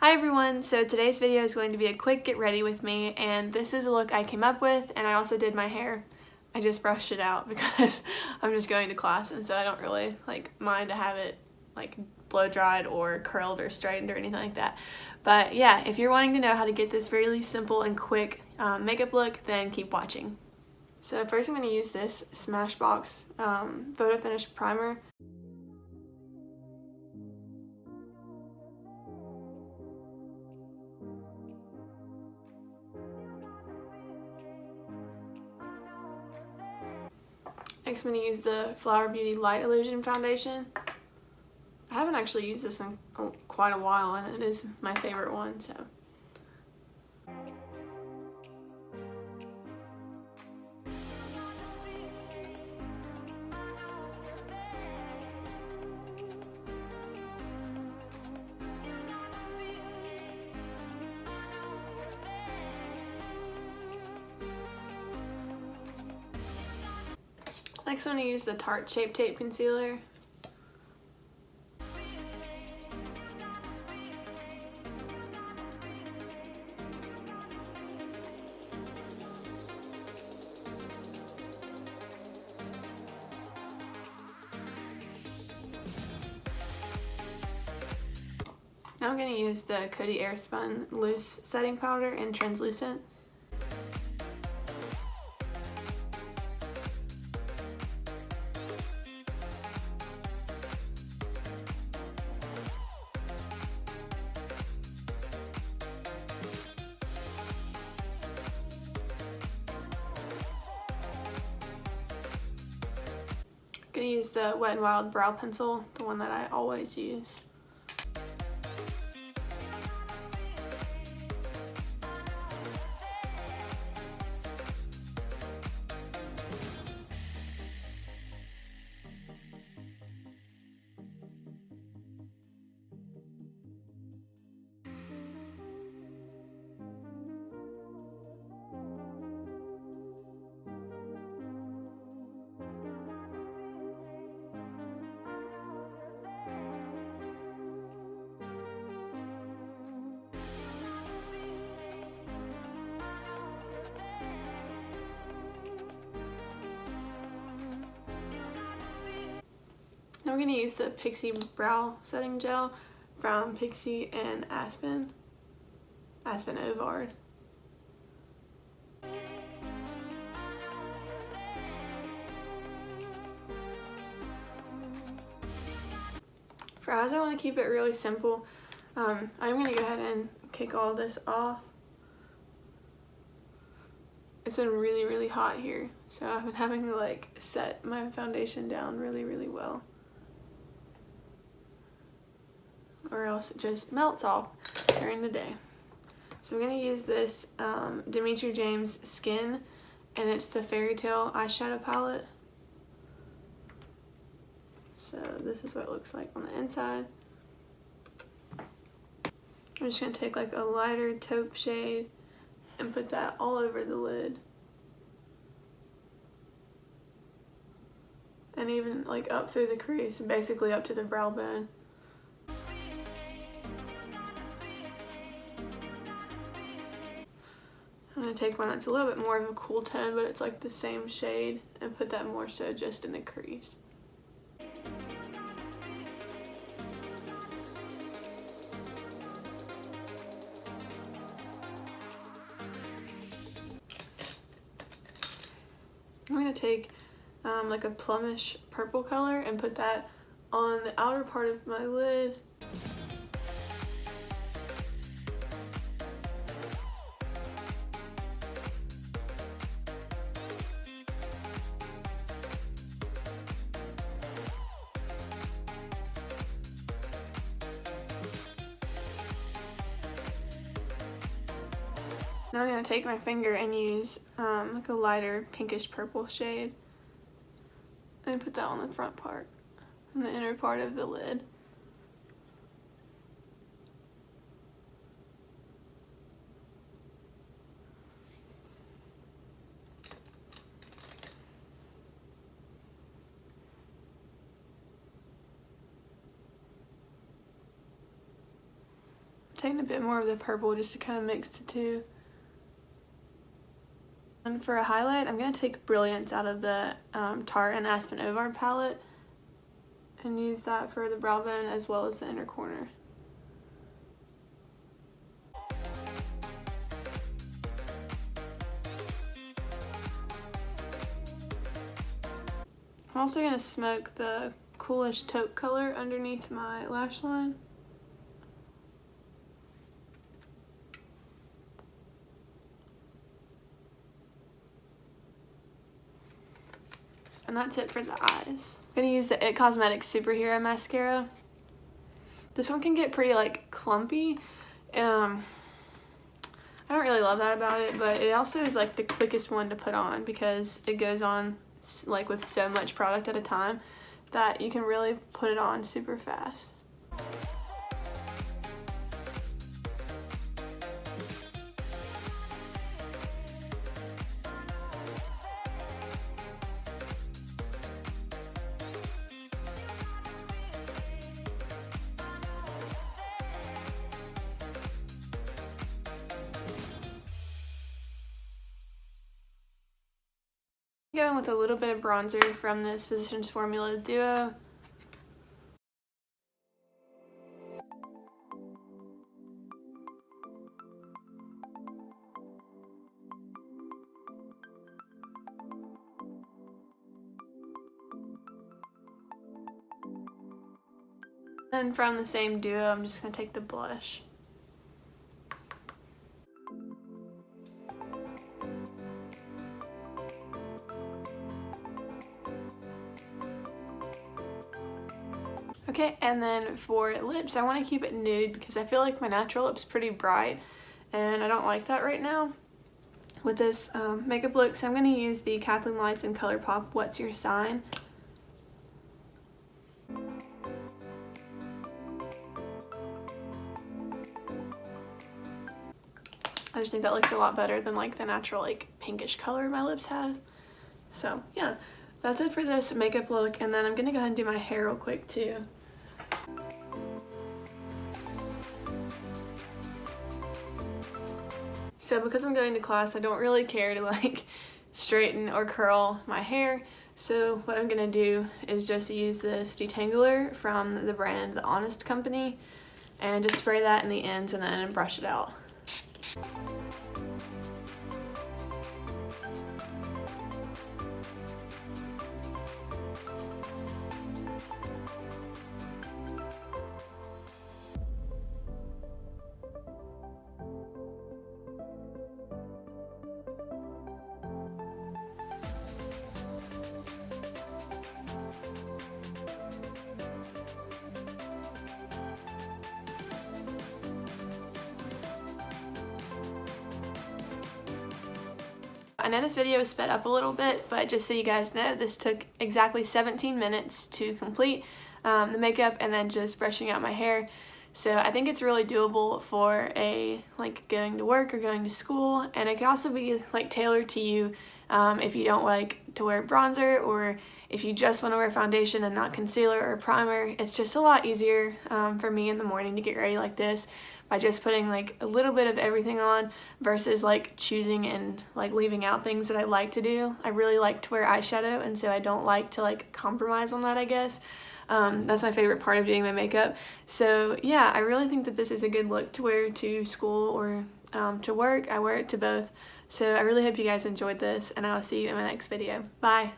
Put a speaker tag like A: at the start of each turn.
A: Hi everyone, so today's video is going to be a quick get ready with me, and this is a look I came up with, and I also did my hair. I just brushed it out because I'm just going to class, and so I don't really mind to have it blow dried or curled or straightened or anything like that. But yeah, if you're wanting to know how to get this really simple and quick makeup look, then keep watching. So first I'm going to use this Smashbox Photo Finish Primer. Next I'm going to use the Flower Beauty Light Illusion Foundation. I haven't actually used this in quite a while, and it is my favorite one, so. Next I'm going to use the Tarte Shape Tape Concealer. Now I'm going to use the Coty Airspun Loose Setting Powder in Translucent. I'm going to use the Wet n Wild Brow Pencil, the one that I always use. Now we're going to use the Pixi Brow Setting Gel from Pixi and Aspen Ovard. For eyes, I want to keep it really simple. I'm going to go ahead and kick all this off. It's been really hot here, so I've been having to set my foundation down really well, or else it just melts off during the day. So I'm going to use this Dimitri James Skin, and it's the Fairy Tale eyeshadow palette. So this is what it looks like on the inside. I'm just going to take a lighter taupe shade and put that all over the lid. And even up through the crease, and basically up to the brow bone. I'm going to take one that's a little bit more of a cool tone, but it's the same shade, and put that more so just in the crease. I'm going to take a plumish purple color and put that on the outer part of my lid. Now I'm going to take my finger and use a lighter pinkish purple shade and put that on the front part, on the inner part of the lid. taking a bit more of the purple just to kind of mix the two. And for a highlight, I'm going to take Brilliance out of the Tarte and Aspen Ovar palette and use that for the brow bone as well as the inner corner. I'm also going to smoke the coolish taupe color underneath my lash line. And that's it for the eyes. I'm going to use the IT Cosmetics Superhero Mascara. This one can get pretty like clumpy. I don't really love that about it, but it also is like the quickest one to put on because it goes on like with so much product at a time that you can really put it on super fast. Going with a little bit of bronzer from this Physicians Formula Duo. And from the same duo, I'm just going to take the blush. Okay, and then for lips, I want to keep it nude because I feel like my natural lip's pretty bright and I don't like that right now with this makeup look. So I'm going to use the Kathleen Lights and ColourPop What's Your Sign. I just think that looks a lot better than like the natural like pinkish color my lips had. So yeah, that's it for this makeup look, and then I'm going to go ahead and do my hair real quick too. So because I'm going to class, I don't really care to like straighten or curl my hair. So what I'm gonna do is just use this detangler from the brand The Honest Company and just spray that in the ends and then brush it out. I know this video is sped up a little bit, but just so you guys know, this took exactly 17 minutes to complete the makeup and then just brushing out my hair. So I think it's really doable for a like going to work or going to school, and it can also be like tailored to you if you don't like to wear bronzer, or if you just want to wear foundation and not concealer or primer. It's just a lot easier for me in the morning to get ready like this by just putting like a little bit of everything on versus like choosing and like leaving out things that I like to do. I really like to wear eyeshadow, and so I don't like to like compromise on that, I guess. That's my favorite part of doing my makeup. So yeah, I really think that this is a good look to wear to school or to work. I wear it to both. So I really hope you guys enjoyed this, and I will see you in my next video. Bye!